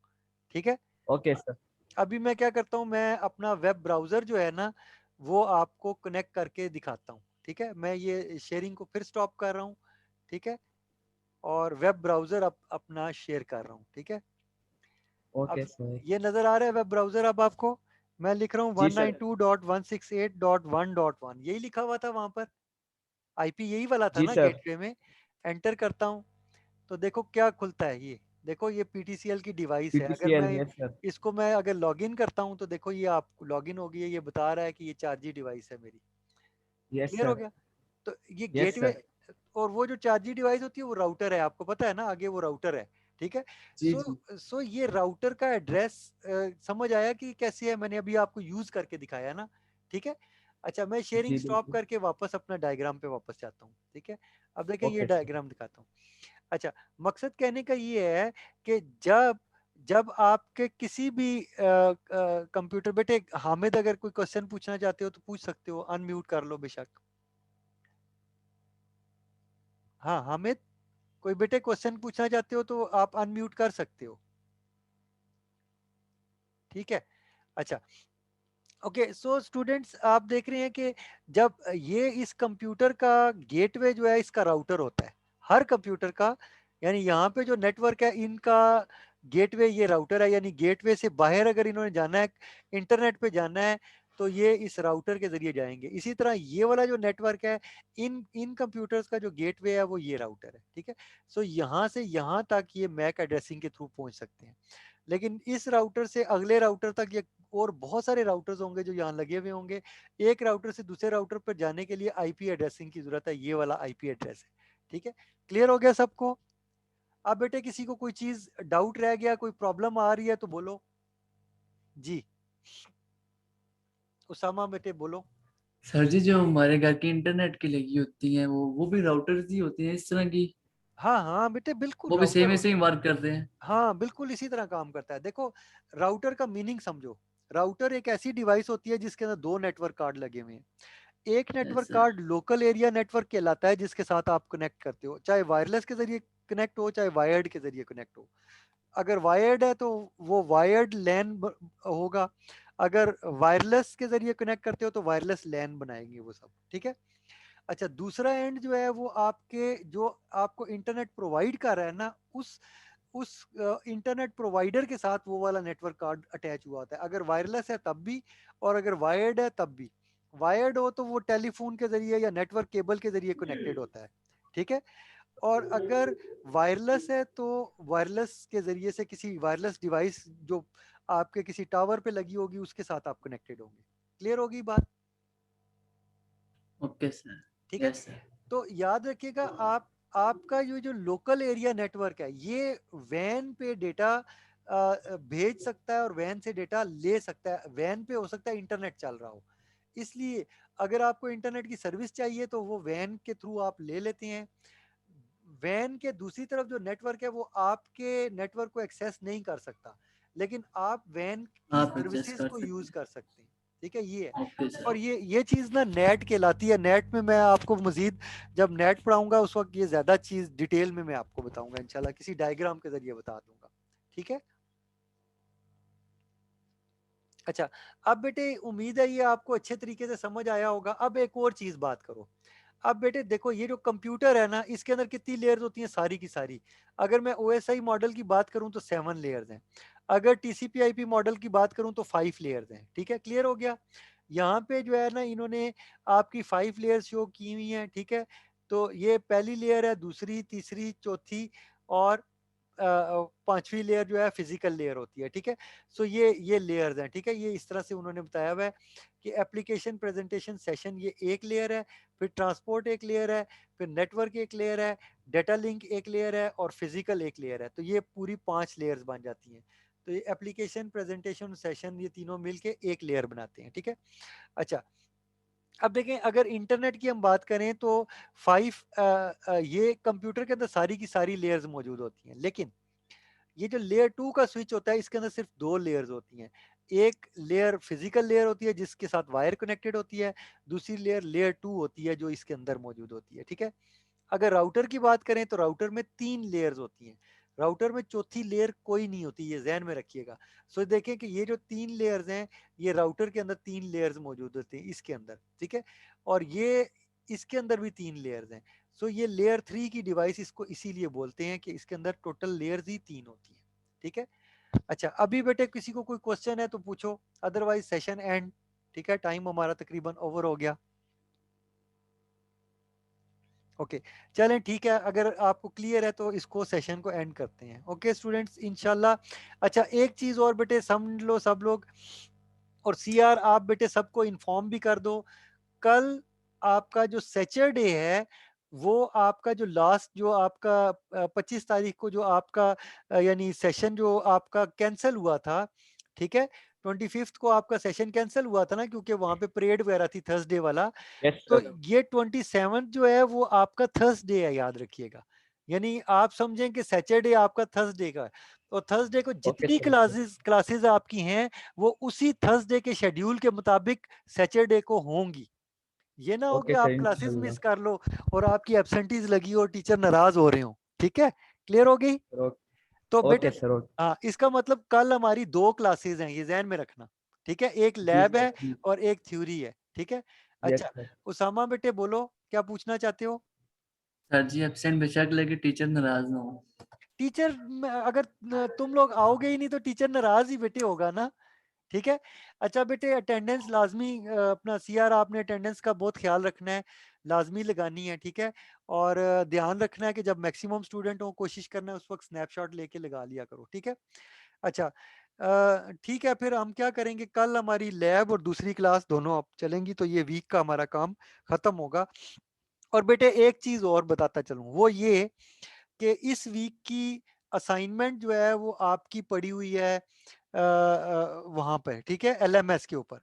[SPEAKER 1] ठीक है।
[SPEAKER 2] Okay sir.
[SPEAKER 1] अभी मैं क्या करता हूँ, मैं अपना वेब ब्राउजर जो है ना, वो आपको कनेक्ट करके दिखाता हूँ। ठीक है, मैं ये शेयरिंग को फिर स्टॉप कर रहा हूँ। ठीक है। और वेब ब्राउजर अपना शेयर कर रहा हूँ। ठीक है। अब
[SPEAKER 2] ओके सर।
[SPEAKER 1] ये नजर आ रहा है वेब ब्राउजर अब आपको? मैं लिख रहा हूँ
[SPEAKER 2] जी
[SPEAKER 1] one nine
[SPEAKER 2] sir.
[SPEAKER 1] Two dot one six eight dot one dot one यही लिखा हुआ था वहां पर, आईपी यही वाला था
[SPEAKER 2] जी
[SPEAKER 1] ना
[SPEAKER 2] सर।
[SPEAKER 1] गेटवे में। एंटर करता हूँ तो देखो क्या खुलता है, ये देखो, ये पीटीसीएल की डिवाइस है। अगर
[SPEAKER 2] पीटीसीएल।
[SPEAKER 1] मैं
[SPEAKER 2] यस सर।
[SPEAKER 1] इसको, मैं अगर लॉगिन करता हूँ तो देखो ये आप लॉगिन हो गई है, ये बता रहा है कि ये 4G डिवाइस है मेरी।
[SPEAKER 2] यस
[SPEAKER 1] क्लियर हो
[SPEAKER 2] सर।
[SPEAKER 1] गया? तो ये
[SPEAKER 2] यस
[SPEAKER 1] गेटवे,
[SPEAKER 2] सर।
[SPEAKER 1] और वो जो 4G डिवाइस होती है वो राउटर है, आपको पता है ना, आगे वो राउटर है। ठीक है।
[SPEAKER 2] जी
[SPEAKER 1] सो
[SPEAKER 2] जी।
[SPEAKER 1] सो ये राउटर का एड्रेस समझ आया कि कैसे है, मैंने अभी आपको यूज करके दिखाया ना। ठीक है। अच्छा, मैं शेयरिंग
[SPEAKER 2] जी
[SPEAKER 1] स्टॉप
[SPEAKER 2] बिल्कुल।
[SPEAKER 1] करके वापस अपना डायग्राम पे वापस जाता हूँ। ठीक है। अब देखें ये
[SPEAKER 2] ओके सर।
[SPEAKER 1] डायग्राम दिखाता हूँ। अच्छा, मकसद कहने का ये है कि जब जब आपके किसी भी कंप्यूटर, बेटे हामिद अगर कोई क्वेश्चन पूछना चाहते हो तो पूछ सकते हो, अनम्यूट कर लो बेशक। हाँ हामिद, कोई बेटे क्वेश्चन पूछना चाहते हो तो आप अनम्यूट कर सकते हो। ठीक है। अच्छा, ओके, सो स्टूडेंट्स आप देख रहे हैं कि जब ये इस कंप्यूटर का गेटवे जो है, इसका राउटर होता है हर कंप्यूटर का, यानी यहाँ पे जो नेटवर्क है इनका गेटवे ये राउटर है, यानी गेटवे से बाहर अगर इन्होंने जाना है, इंटरनेट पे जाना है, तो ये इस राउटर के जरिए जाएंगे। इसी तरह ये वाला जो नेटवर्क है, इन इन कंप्यूटर्स का जो गेटवे है वो ये राउटर है। ठीक है। सो यहाँ से यहाँ तक ये मैक एड्रेसिंग के थ्रू पहुंच सकते हैं, लेकिन इस राउटर से अगले राउटर तक ये और बहुत सारे राउटर्स होंगे जो यहाँ लगे हुए होंगे। एक राउटर से दूसरे राउटर पर जाने के लिए आईपी एड्रेसिंग की जरूरत है, ये वाला आईपी एड्रेस है। ठीक है। क्लियर हो गया सबको? अब बेटे किसी को कोई चीज डाउट रह गया, कोई प्रॉब्लम आ रही है तो बोलो जी। उसामा बेटे बोलो।
[SPEAKER 4] सर जी जो हमारे घर की इंटरनेट की लगी होती हैं वो भी राउटर्स ही होती हैं इस तरह की?
[SPEAKER 1] हाँ हाँ बेटे बिल्कुल
[SPEAKER 4] वो भी सेम
[SPEAKER 1] राउटर
[SPEAKER 4] ऐसे ही वर्क करते हैं?
[SPEAKER 1] हाँ बिल्कुल इसी तरह काम करता है। देखो राउटर का मीनिंग समझो। राउटर एक ऐसी डिवाइस होती है जिसके अंदर दो नेटवर्क कार्ड लगे हुए हैं। एक
[SPEAKER 4] yes
[SPEAKER 1] network
[SPEAKER 4] sir.
[SPEAKER 1] Card local area network कहलाता है जिसके साथ आप कनेक्ट करते हो, चाहे वायरलेस के जरिए कनेक्ट हो चाहे वायर्ड के जरिए कनेक्ट हो। अगर वायर्ड है तो वो वायर्ड लैन होगा, अगर वायरलेस के जरिए कनेक्ट करते हो तो वायरलेस लैन बनाएंगे वो सब, ठीक है। अच्छा दूसरा एंड जो है वो आपके जो आपको इंटरनेट प्रोवाइड कर रहा है ना, उस इंटरनेट प्रोवाइडर के साथ वो वाला नेटवर्क कार्ड अटैच हुआ होता है। अगर वायरलेस है तब भी और अगर वायर्ड है तब भी। वायर्ड हो तो वो टेलीफोन के जरिए या नेटवर्क केबल के जरिए कनेक्टेड होता है, ठीक है। और अगर वायरलेस है तो वायरलेस के जरिए से किसी वायरलेस डिवाइस जो आपके किसी टावर पे लगी होगी उसके साथ आप कनेक्टेड होंगे। क्लियर होगी बात?
[SPEAKER 4] Okay sir.
[SPEAKER 1] ठीक है।
[SPEAKER 4] Yes sir.
[SPEAKER 1] तो याद रखिएगा आप आपका ये जो लोकल एरिया नेटवर्क है ये वैन पे डेटा भेज सकता है और वैन से डेटा ले सकता है। वैन पे हो सकता है इंटरनेट चल रहा हो, इसलिए अगर आपको इंटरनेट की सर्विस चाहिए तो वो वैन के थ्रू आप ले लेते हैं। वैन के दूसरी तरफ जो नेटवर्क है वो आपके नेटवर्क को एक्सेस नहीं कर सकता, लेकिन आप वैन की
[SPEAKER 4] आप एडजस्ट
[SPEAKER 1] सर्विसेज
[SPEAKER 4] कर
[SPEAKER 1] को यूज
[SPEAKER 4] सकते
[SPEAKER 1] कर सकते हैं, ठीक है। ये है।
[SPEAKER 4] हैं। ओके
[SPEAKER 1] और
[SPEAKER 4] सर।
[SPEAKER 1] ये चीज ना नेट कहलाती है। नेट में मैं आपको मजीद जब नेट पढ़ाऊंगा उस वक्त ये ज्यादा चीज डिटेल में मैं आपको बताऊंगा, इंशाल्लाह किसी डायग्राम के जरिए बता दूंगा, ठीक है। अच्छा अब बेटे उम्मीद है ये आपको अच्छे तरीके से समझ आया होगा। अब एक और चीज बात करो। अब बेटे देखो ये जो कंप्यूटर है ना इसके अंदर कितनी लेयर्स होती हैं, सारी की सारी। अगर मैं ओएसआई मॉडल की बात करूं तो 7 लेयर्स हैं। अगर टीसीपी आईपी मॉडल की बात करूं तो 5 लेयर्स हैं, ठीक है। क्लियर हो गया? यहाँ पे जो है ना इन्होंने आपकी 5 लेयर्स शो की हुई हैं, ठीक है। तो ये पहली लेयर है, दूसरी, तीसरी, चौथी और पांचवी लेयर जो है फिजिकल लेयर होती है, ठीक है। सो ये लेयर्स हैं, ठीक है। ये इस तरह से उन्होंने बताया हुआ है कि एप्लीकेशन प्रेजेंटेशन सेशन ये एक लेयर है, फिर ट्रांसपोर्ट एक लेयर है, फिर नेटवर्क एक लेयर है, डेटा लिंक एक लेयर है और फिजिकल एक लेयर है। तो ये पूरी 5 लेयर्स बन जाती हैं। तो ये एप्लीकेशन प्रेजेंटेशन सेशन ये तीनों मिलके एक लेयर बनाते हैं, ठीक है। अच्छा अब देखें अगर इंटरनेट की हम बात करें तो 5 ये कंप्यूटर के अंदर सारी की सारी लेयर्स मौजूद होती हैं, लेकिन ये जो लेयर 2 का स्विच होता है इसके अंदर सिर्फ 2 लेयर्स होती हैं। एक लेयर फिजिकल लेयर होती है जिसके साथ वायर कनेक्टेड होती है, दूसरी लेयर लेयर 2 होती है जो इसके अंदर मौजूद होती है, ठीक है। अगर राउटर की बात करें तो राउटर में 3 लेयर्स होती हैं। राउटर में चौथी लेयर कोई नहीं होती, ये जहन में रखिएगा। सो देखें कि ये जो 3 लेयर्स हैं ये राउटर के अंदर 3 लेयर्स मौजूद होती हैं इसके अंदर, ठीक है। और ये इसके अंदर भी 3 लेयर्स हैं। सो ये लेयर 3 की डिवाइस इसको इसीलिए बोलते हैं कि इसके अंदर टोटल लेयर्स ही 3 होती हैं, ठीक है। अच्छा अभी बेटे किसी को कोई क्वेश्चन है तो पूछो, अदरवाइज सेशन एंड, ठीक है। टाइम हमारा तकरीबन ओवर हो गया। ओके चलें ठीक है, अगर आपको क्लियर है तो इसको सेशन को एंड करते हैं। ओके स्टूडेंट्स इंशाल्लाह। अच्छा एक चीज़ और बेटे समझ लो सब लोग, और सीआर आप बेटे सबको इन्फॉर्म भी कर दो। कल आपका जो सैटरडे है वो आपका जो लास्ट जो आपका 25 तारीख को जो आपका यानी सेशन जो आपका कैंसिल हुआ था, ठीक है। 25th को आपका सेशन कैंसिल हुआ था ना क्योंकि वहां पे परेड वगैरह थी थर्सडे वाला।
[SPEAKER 2] यस
[SPEAKER 1] तो
[SPEAKER 2] सर।
[SPEAKER 1] ये 27 जो है वो आपका थर्सडे है, याद रखिएगा। यानी आप समझें कि सैटरडे आपका थर्सडे का है। और थर्सडे को
[SPEAKER 2] ओके
[SPEAKER 1] जितनी
[SPEAKER 2] सर।
[SPEAKER 1] क्लासेस क्लासेस आपकी हैं वो उसी थर्सडे के शेड्यूल के मुताबिक सैटरडे को होंगी। ये ना हो कि
[SPEAKER 2] ओके सर
[SPEAKER 1] आप क्लासेस
[SPEAKER 2] इंशाल्लाह।
[SPEAKER 1] मिस कर लो और आपकी एब्सेंटीज लगी हो और टीचर नाराज हो रहे हो, ठीक है। क्लियर हो गई? तो बेटे
[SPEAKER 2] ओके सर। ओके
[SPEAKER 1] हाँ इसका मतलब कल हमारी 2 क्लासेस हैं, ये ध्यान में रखना, ठीक है। एक
[SPEAKER 2] जी
[SPEAKER 1] लैब
[SPEAKER 2] सर।
[SPEAKER 1] है और एक थ्योरी है, ठीक है।
[SPEAKER 2] यस
[SPEAKER 1] अच्छा
[SPEAKER 2] सर।
[SPEAKER 1] उसामा बेटे बोलो क्या पूछना चाहते हो?
[SPEAKER 4] सर जी एब्सेंट बेशक लेके टीचर नाराज ना हो।
[SPEAKER 1] टीचर अगर तुम लोग आओगे ही नहीं तो टीचर नाराज ही बेटे होगा ना, ठीक है। अच्छा बेटे अटेंडेंस लाजमी अपना सीआर आपने अटेंडेंस का बहुत ख्याल रखना है, लाजमी लगानी है, ठीक है। और ध्यान रखना है कि जब मैक्सिमम स्टूडेंट हो कोशिश करना है उस वक्त स्नैपशॉट लेके लगा लिया करो, ठीक है। अच्छा ठीक है फिर हम क्या करेंगे, कल हमारी लैब और दूसरी क्लास दोनों अब चलेंगी तो ये वीक का हमारा काम खत्म होगा। और बेटे एक चीज और बताता चलूं वो ये कि इस वीक की असाइनमेंट जो है वो आपकी पड़ी हुई है वहां पर, ठीक है, एलएमएस के ऊपर।